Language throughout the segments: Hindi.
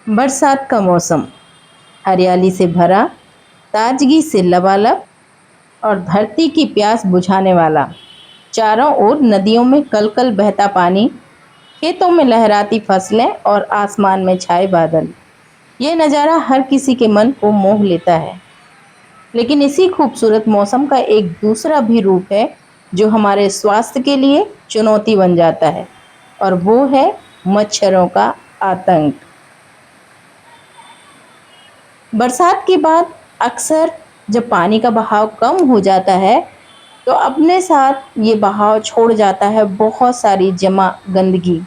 बरसात का मौसम हरियाली से भरा, ताजगी से लबालब और धरती की प्यास बुझाने वाला। चारों ओर नदियों में कलकल बहता पानी, खेतों में लहराती फसलें और आसमान में छाए बादल। ये नज़ारा हर किसी के मन को मोह लेता है। लेकिन इसी खूबसूरत मौसम का एक दूसरा भी रूप है जो हमारे स्वास्थ्य के लिए चुनौती बन जाता है, और वो है मच्छरों का आतंक। बरसात के बाद अक्सर जब पानी का बहाव कम हो जाता है, तो अपने साथ ये बहाव छोड़ जाता है बहुत सारी जमा गंदगी,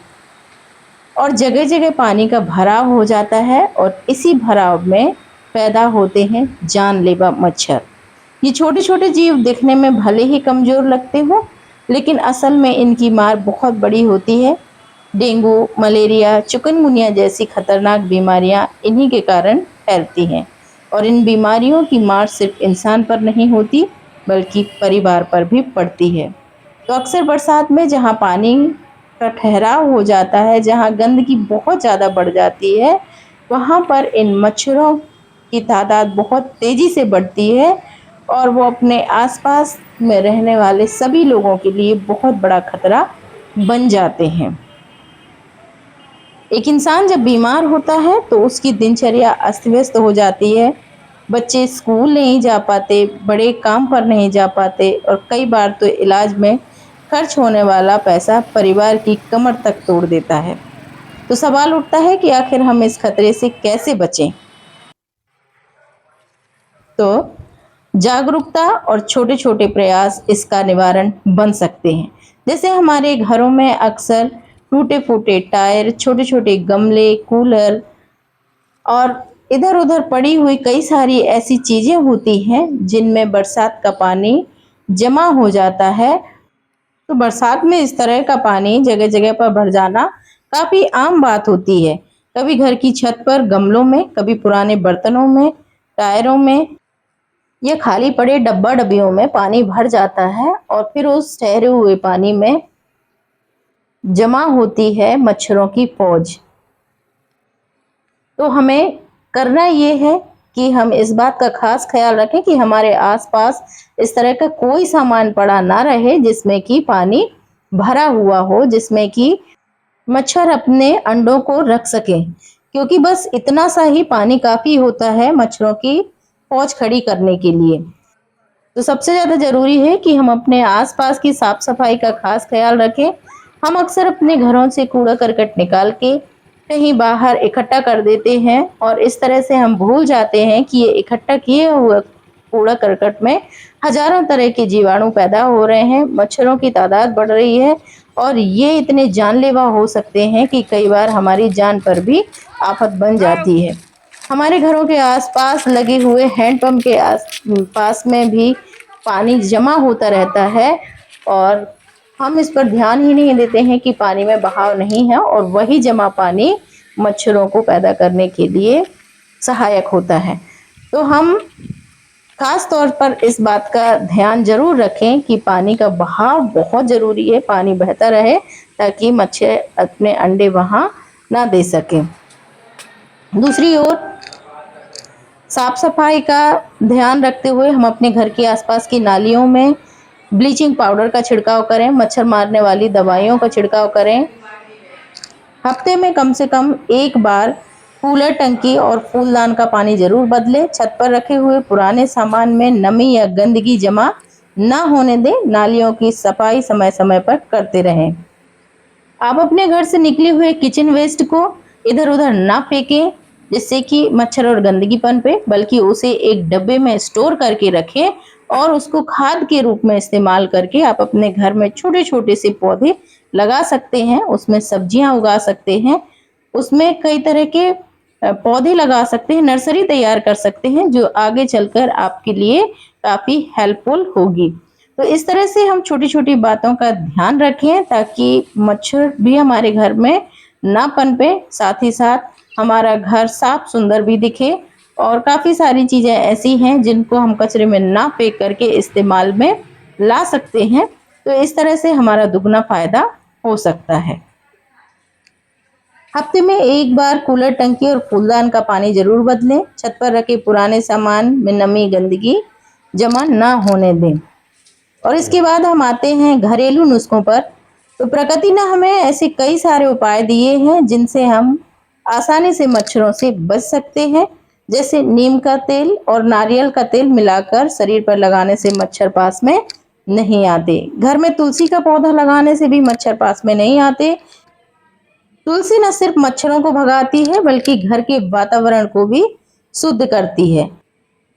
और जगह जगह पानी का भराव हो जाता है। और इसी भराव में पैदा होते हैं जानलेवा मच्छर। ये छोटे छोटे जीव दिखने में भले ही कमजोर लगते हो, लेकिन असल में इनकी मार बहुत बड़ी होती है। डेंगू, मलेरिया, चिकनगुनिया जैसी खतरनाक बीमारियां इन्हीं के कारण फैलती हैं। और इन बीमारियों की मार सिर्फ इंसान पर नहीं होती, बल्कि परिवार पर भी पड़ती है। तो अक्सर बरसात में जहाँ पानी का ठहराव हो जाता है, जहाँ गंदगी बहुत ज़्यादा बढ़ जाती है, वहाँ पर इन मच्छरों की तादाद बहुत तेज़ी से बढ़ती है, और वो अपने आसपास में रहने वाले सभी लोगों के लिए बहुत बड़ा खतरा बन जाते हैं। एक इंसान जब बीमार होता है तो उसकी दिनचर्या अस्त व्यस्त हो जाती है। बच्चे स्कूल नहीं जा पाते, बड़े काम पर नहीं जा पाते, और कई बार तो इलाज में खर्च होने वाला पैसा परिवार की कमर तक तोड़ देता है। तो सवाल उठता है कि आखिर हम इस खतरे से कैसे बचें? तो जागरूकता और छोटे छोटे प्रयास इसका निवारण बन सकते हैं। जैसे हमारे घरों में अक्सर टूटे फूटे टायर, छोटे छोटे गमले, कूलर और इधर उधर पड़ी हुई कई सारी ऐसी चीजें होती हैं जिनमें बरसात का पानी जमा हो जाता है। तो बरसात में इस तरह का पानी जगह जगह पर भर जाना काफी आम बात होती है। कभी घर की छत पर गमलों में, कभी पुराने बर्तनों में, टायरों में, या खाली पड़े डब्बा डब्बियों में पानी भर जाता है, और फिर उस ठहरे हुए पानी में जमा होती है मच्छरों की फौज। तो हमें करना ये है कि हम इस बात का खास ख्याल रखें कि हमारे आसपास इस तरह का कोई सामान पड़ा ना रहे जिसमें कि पानी भरा हुआ हो, जिसमें कि मच्छर अपने अंडों को रख सकें, क्योंकि बस इतना सा ही पानी काफी होता है मच्छरों की फौज खड़ी करने के लिए। तो सबसे ज़्यादा ज़रूरी है कि हम अपने आसपास की साफ सफाई का खास ख्याल रखें। हम अक्सर अपने घरों से कूड़ा करकट निकाल के कहीं बाहर इकट्ठा कर देते हैं, और इस तरह से हम भूल जाते हैं कि ये इकट्ठा किए हुए कूड़ा करकट में हजारों तरह के जीवाणु पैदा हो रहे हैं, मच्छरों की तादाद बढ़ रही है, और ये इतने जानलेवा हो सकते हैं कि कई बार हमारी जान पर भी आफत बन जाती है। हमारे घरों के आसपास लगे हुए हैंडपंप के पास में भी पानी जमा होता रहता है, और हम इस पर ध्यान ही नहीं देते हैं कि पानी में बहाव नहीं है, और वही जमा पानी मच्छरों को पैदा करने के लिए सहायक होता है। तो हम खास तौर पर इस बात का ध्यान जरूर रखें कि पानी का बहाव बहुत ज़रूरी है, पानी बहता रहे ताकि मच्छर अपने अंडे वहाँ ना दे सकें। दूसरी ओर साफ सफाई का ध्यान रखते हुए हम अपने घर के आसपास की नालियों में ब्लीचिंग पाउडर का छिड़काव करें, मच्छर मारने वाली दवाइयों का छिड़काव करें। हफ्ते में कम से कम एक बार कूलर, टंकी और फूलदान का पानी जरूर बदलें। छत पर रखे हुए पुराने सामान में नमी या गंदगी जमा ना होने दें। नालियों की सफाई समय समय पर करते रहें। आप अपने घर से निकले हुए किचन वेस्ट को इधर उधर ना फेंकें जिससे कि मच्छर और गंदगी पनपे, बल्कि उसे एक डब्बे में स्टोर करके रखें, और उसको खाद के रूप में इस्तेमाल करके आप अपने घर में छोटे छोटे से पौधे लगा सकते हैं। उसमें सब्जियां उगा सकते हैं, उसमें कई तरह के पौधे लगा सकते हैं, नर्सरी तैयार कर सकते हैं जो आगे चलकर आपके लिए काफी हेल्पफुल होगी। तो इस तरह से हम छोटी छोटी बातों का ध्यान रखें ताकि मच्छर भी हमारे घर में ना पनपे, साथ ही साथ हमारा घर साफ सुंदर भी दिखे। और काफी सारी चीजें ऐसी हैं जिनको हम कचरे में ना फेंक करके इस्तेमाल में ला सकते हैं। तो इस तरह से हमारा दुगना फायदा हो सकता है। हफ्ते में एक बार कूलर टंकी और फूलदान का पानी जरूर बदलें। छत पर रखे पुराने सामान में नमी गंदगी जमा ना होने दें। और इसके बाद हम आते हैं घरेलू नुस्खों पर। तो प्रकृति ने हमें ऐसे कई सारे उपाय दिए हैं जिनसे हम आसानी से मच्छरों से बच सकते हैं। जैसे नीम का तेल और नारियल का तेल मिलाकर शरीर पर लगाने से मच्छर पास में नहीं आते। घर में तुलसी का पौधा लगाने से भी मच्छर पास में नहीं आते। तुलसी न सिर्फ मच्छरों को भगाती है बल्कि घर के वातावरण को भी शुद्ध करती है।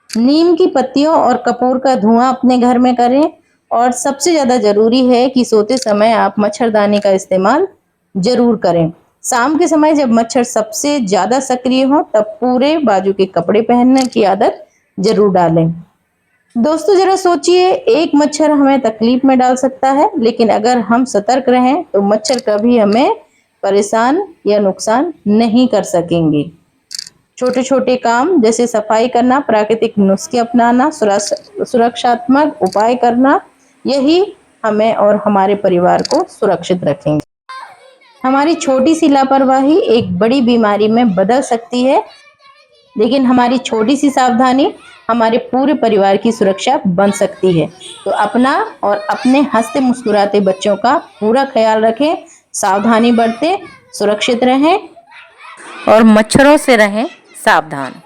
नीम की पत्तियों और कपूर का धुआं अपने घर में करें। और सबसे ज्यादा जरूरी है कि सोते समय आप मच्छरदानी का इस्तेमाल जरूर करें। शाम के समय जब मच्छर सबसे ज्यादा सक्रिय हो तब पूरे बाजू के कपड़े पहनने की आदत जरूर डालें। दोस्तों जरा सोचिए, एक मच्छर हमें तकलीफ में डाल सकता है, लेकिन अगर हम सतर्क रहें तो मच्छर कभी हमें परेशान या नुकसान नहीं कर सकेंगे। छोटे छोटे काम जैसे सफाई करना, प्राकृतिक नुस्खे अपनाना, सुरक्षात्मक उपाय करना, यही हमें और हमारे परिवार को सुरक्षित रखेंगे। हमारी छोटी सी लापरवाही एक बड़ी बीमारी में बदल सकती है, लेकिन हमारी छोटी सी सावधानी हमारे पूरे परिवार की सुरक्षा बन सकती है। तो अपना और अपने हंसते मुस्कुराते बच्चों का पूरा ख्याल रखें, सावधानी बरतें, सुरक्षित रहें और मच्छरों से रहें सावधान।